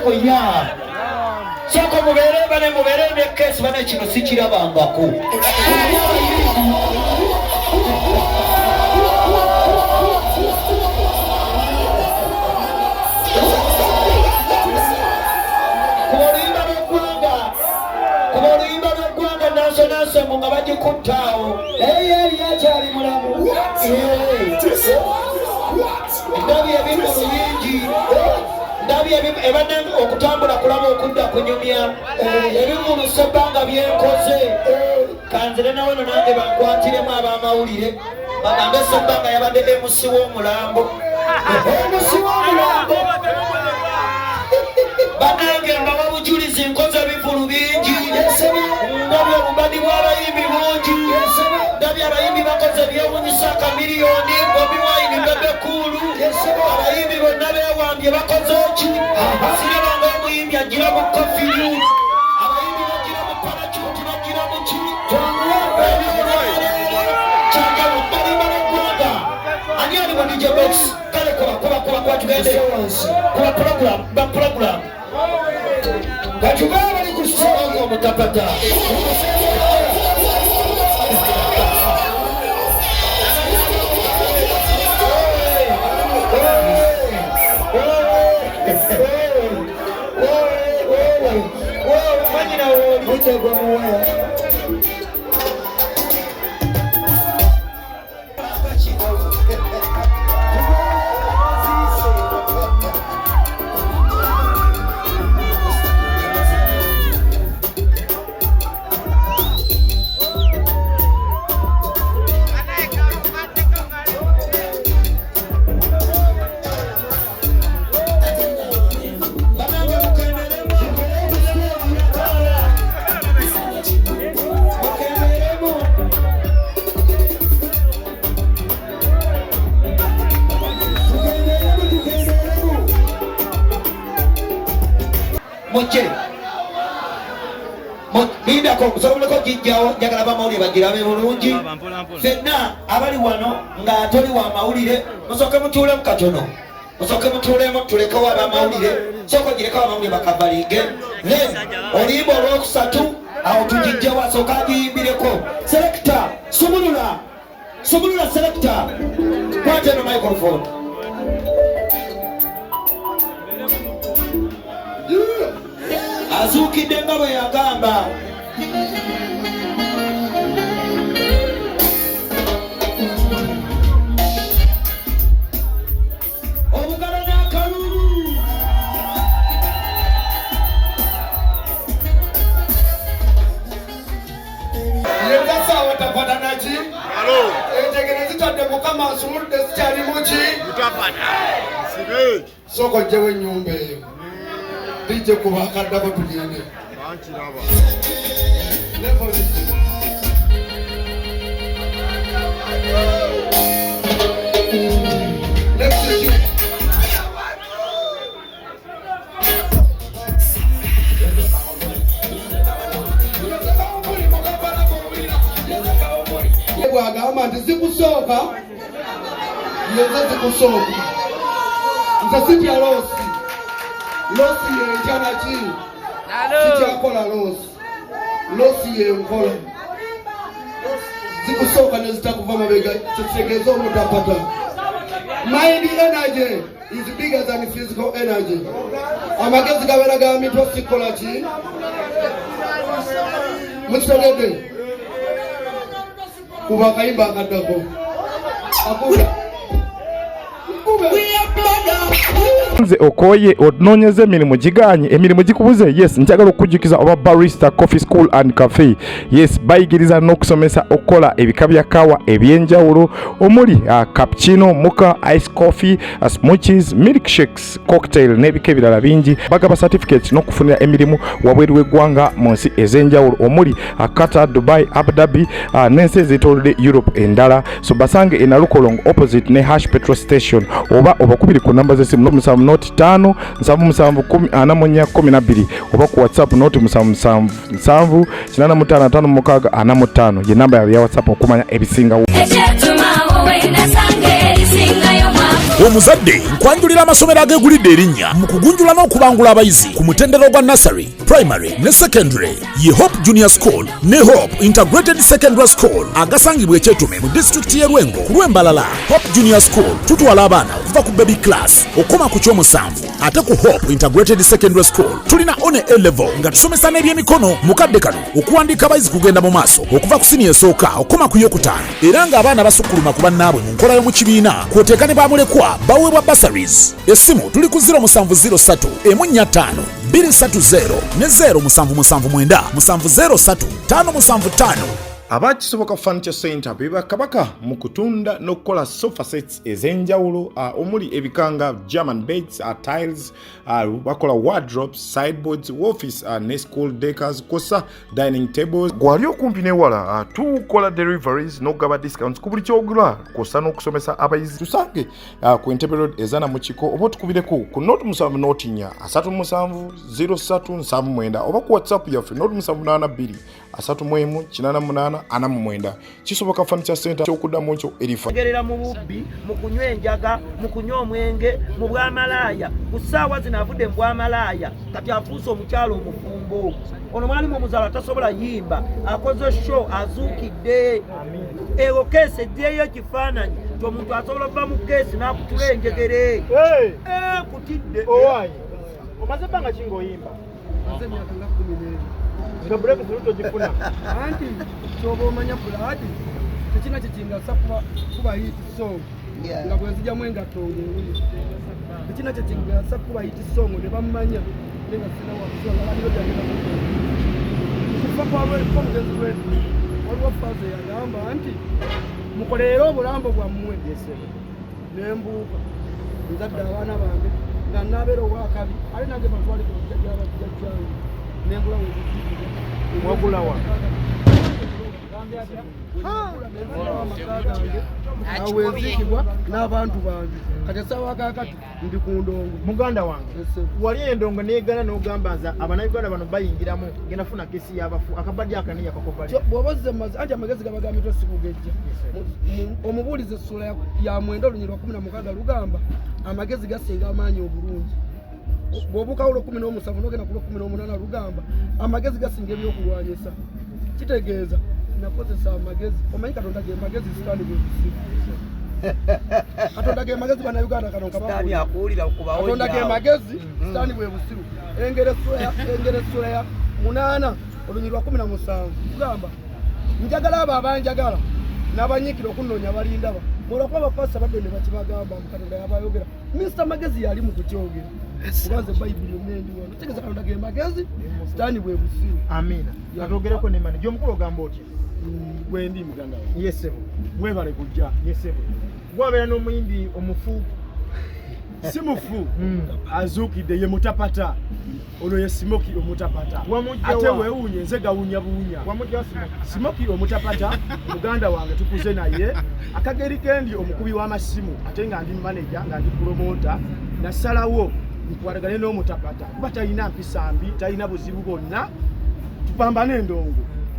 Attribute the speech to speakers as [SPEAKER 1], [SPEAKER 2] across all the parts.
[SPEAKER 1] Bimuwedeko ya soko mubere bane mubere ne case bane kino sikirabangako Nga bagikuttaawo yali akyali mulamu ndabye ebimulu bingi ndabye ebadde okutambula kulaba okudda kunyumya ebimulu Ssebanga byenkoze kanzire naweno nange bankwatiremu ab'amawulire bagambe Ssebanga yabadde MC w'omulambo banange mbawa bujulizi nkoze ebivulu bingi ndabye obubadi bw'abayimbi bungi ndabye abayimbi bakoze ebyewunyisa Chameleon Bobi Bekulu abayimbi bonna beewambye bakoze ki Ssenga omuyimbi agira mu Coffin abayimbi bagira mu parachuti bagira mu ki kyangamu balima n'eggwanga ani ali mu DJ Box kale kuba tugende kuba program Kachugaba bali ku Ssebanga omutapata Moche Binda ko sobola ko kijjawo njagala bamawulire bagirabe bulungi fenna abali wano nga atoli wa mawulire musoke mutule mukatono musoke mutulemu tuleke wa bamawulire soko gireka wa mawulire bakavalinge then olimbo olwokusatu awo tujijjawo asooka agiyimbireko selector subulula selector kwate no microphone azukidde nga bwe yagamba obugala n'akalulu yezasaawa tafatanaki entegere zitadde mukama asumuludde zikyali muki soko jjewo ennyumba eyo Dije kuba akadako tugende. Banchiraba. Agamba nti zikusooka yenza zikusooka nze sitya loosi yenjana ki sikyakola loosi yenkola zikusooka nezitakuva mabega kitegeeza omuntu apata mind energy is bigger than physical energy amagezi gabeera ga mitwe sikola ki mukitegedde kuba akayimba akaddako akula nze okoye ononyeze emirimu giganye emirimu gikubuze yes njagala okujjukiza oba barista coffee school and cafe yes bayigiriza n'okusomesa okukola ebika bya kawa ebyenjawulo omuli cappuccino mocha ice coffee smoothies milkshakes cocktail n'ebika ebirala bingi bagaba certificates n'okufunira emirimu wabweru w'eggwanga mu nsi ez'enjawulo omuli Qatar, Dubai, Abu Dhabi n'ensi ez'etoolodde Europe endala so basange e Nalukolongo opposite ne Hash petrol station oba obakubiri ku namba z'essimu 5 771 oba ku WhatsApp 0777 ye namba ya WhatsApp okumanya ebisingawo.
[SPEAKER 2] Omuzadde nkwanjulira amasomero agegulidde erinnya mu kugunjula n'okubangula abayizi ku mutendera gwa nursery, primary ne secondary ye Hope Junior School ne Hope Integrated Secondary School agasangibwa Ekyetume mu district y'e Lwengo ku Lwembalala. Hope Junior School tutwala abaana okuva ku baby class okoma ku kyomusanvu, ate ku Hope Integrated Secondary School tulina one A level nga tusomesa n'ebyemikono mu kadde kano okuwandiika abayizi kugenda mu maaso okuva ku siniya esooka okoma ku yokutaano, era ng'abaana basukkuluma ku bannaabwe mu nkola y'omu kibiina kwoteeka ne bamulekwa baweebwa bursaries. Essimu tuli ku 0703 145 230 ne 0779 703 575.
[SPEAKER 1] Abakisoboka Furniture Center beba kabaka mu kutunda n'okukola sofa sets ez'enjawulo omuli ebikanga, German beds, tiles, bakola wardrobes, sideboards, office ne school decors, kosa dining tables. Gwali okumpi newala tukola deliveries n'ogaba discounts ku buli kyogula, kosa n'okusomesa abayizi. Tusange ku Entebbe Road ezana mu kiko oba tukubireko ku note 7 note 4 37 0379 oba ku WhatsApp yaffe note 782 318 ana mwenda. Kisoboka Furniture Center kyokuddamu kyo erifa
[SPEAKER 3] gerera mu bubbi mu kunywa enjaga mu kunywa omwenge mu bwamalaya ku ssaawa zinavudde mu bwamalaya kati afuuse omukyalo omufumbo. Ono mwali mu muzaala tasobola yimba akoze show azuukidde ewo keesi eddireyo ekifaananyi ti omuntu asobola okuva mu keesi n'akutula enjegere kutidde
[SPEAKER 4] omaze ebbanga ki ng'oyimba? nga buleke zuluto gifuna anti kyoba omanya buladi tekina kyekingaasa kuba hiti song nga bwezijjamu engatongo ewuyi tekina kyekingaasa kuba hiti song ne bamumanya nenga sina wakusonga baliyo jagenda kufa kwalweliko omugenzi lwetu waliwo faaza yagamba nti mukoleere obulambo bwammwe nembuuka nzadde abaana bange nga nabeera owakabi ali nange batwali kujajjange nengula wagulawa awenzikibwa n'abantu bange kati essaawa kakati ndi ku ndongo.
[SPEAKER 5] Muganda wange wali endongo negana n'ogamba nza abannayuganda bano bayingiramu genda funa kesi y'abafu akabadde akaniya kakobali
[SPEAKER 4] bw'oba ozze mazi anti amagezi gabagambye tosikugejja omubuulize essula ya mwenda olunyiri lwa 16 lugamba amagezi gasinga amaanyi obulungi. Bw'obukawulo 17 n'ogenda ku 18 lugamba amagezi gasinga ebyokulwanyisa. Kitegeeza nakozesa amagezi omanyi Katonda ge magezi sitani bwebusiru Katonda ge magezi bannayuganda kano Katonda ge magezi sitani bwebusiru. Engero essula ya 8 olunyiri lwa 17 lugamba njagala abo abanjagala n'abanyiikira okunnoonya balindaba olwokuba abapasa badde ne bakibagamba Katonda yabayogera. Mr. Magezi yali mu kukyogera kubanze Bayibuli yonna endi wano tegeeza Katonda ge magezi sitaani bwe busiru.
[SPEAKER 5] Amina. Katogereko ne mani gy'omukulu ogamba otya?
[SPEAKER 4] Gwendi muganda wange.
[SPEAKER 5] Yesebo
[SPEAKER 4] Mwebale kujja.
[SPEAKER 5] Yesebo gwabeera n'omuyimbi omufu
[SPEAKER 4] si mufu azuukidde ye mutapata olwo ye Smoky omutapata ate weewuunye nze gawunya buunya Smoky omutapata muganda wange tukuze naye akageri kendi omukubi w'amasimu ate nga ndi manager nga ndi promota nasalawo nkwatagane n'omutapata kuba talina mpisa mbi talina buzibu bwonna tupambane endongo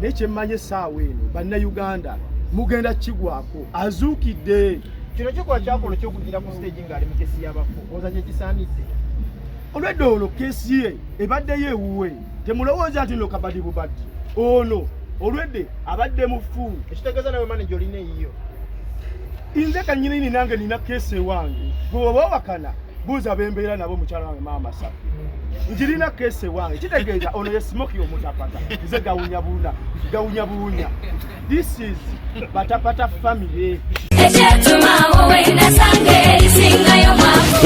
[SPEAKER 4] naye kyemmanye essaawa eno bannayuganda mugenda kigwako azuukidde.
[SPEAKER 5] Kino kikola kyakola ky'okugira ku stage ng'ali mu kesi y'abafu oza kye kisaanidde
[SPEAKER 4] olwedde ono kesi ye ebaddeyo ewuwe temulowooza nti no kabadi bubadde ono olwedde abadde mufu
[SPEAKER 5] ekitegeeza nawe manager olina eyiyo.
[SPEAKER 4] Nze kannyini nange nina kesi ewange bw'oba wakana buuza bembeera nabo mukyala wange maama Safi njirina kesi ewange kitegeeza ono ye Smoky omutapata nze gawunya buunya. This is Batapata family.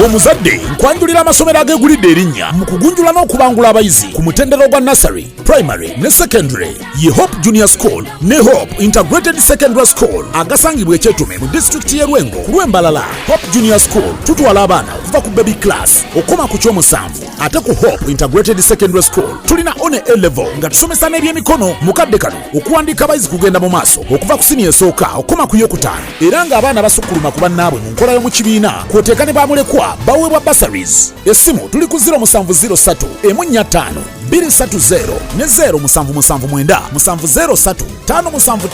[SPEAKER 2] Omuzadde nkwanjulira amasomero agegulidde erinnya mu kugunjula n'okubangula abayizi ku mutendera gwa nursery, primary ne secondary ye Hope Junior School ne Hope Integrated Secondary School agasangibwa Ekyetume mu district y'e Lwengo ku Lwembalala. Hope Junior School tutwala abaana okuva ku baby class okoma ku kyomusanvu, ate ku Hope Integrated Secondary School tulina one A level nga tusomesa n'ebyemikono mu kadde kano okuwandiika abayizi kugenda mu maaso okuva ku siniya esooka okoma ku yokutaano, era ng'abaana basukkuluma ku bannaabwe mu nkola y'omu kibiina kwoteeka ne bamulekwa baweebwa bursaries. Essimu tuli ku 0703 145 230 ne 0779 703 575.